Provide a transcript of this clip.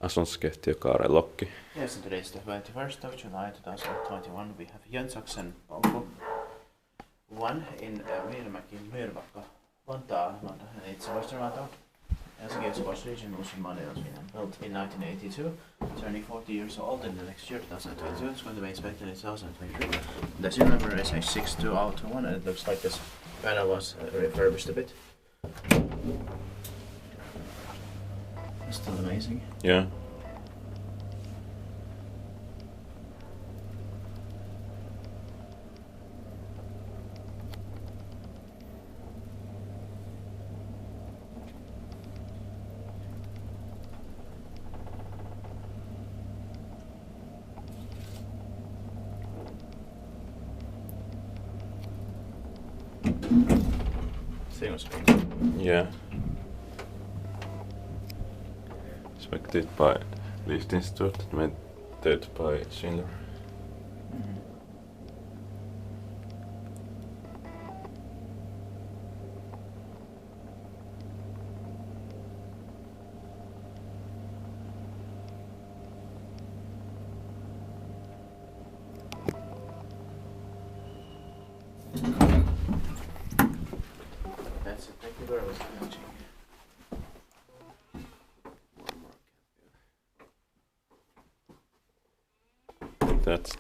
Asuntoskeittiökaaren lokki. Yes, and today is the 21st of July 2021. We have Jönsaksenpolku 1 in Myyrmäki, Vantaa, and it's Western Vantaa. Jönsaksen is a West region Muslim model built in 1982, turning 40 years old in the next year, 2022. It's going to be inspected in 2023. The serial number is H6201, and it looks like this panel was refurbished a bit. It's still amazing. Yeah. Thing was painted. Yeah. Inspected by Lift Institute, maintained by Schindler. That's exactly where I was watching. That's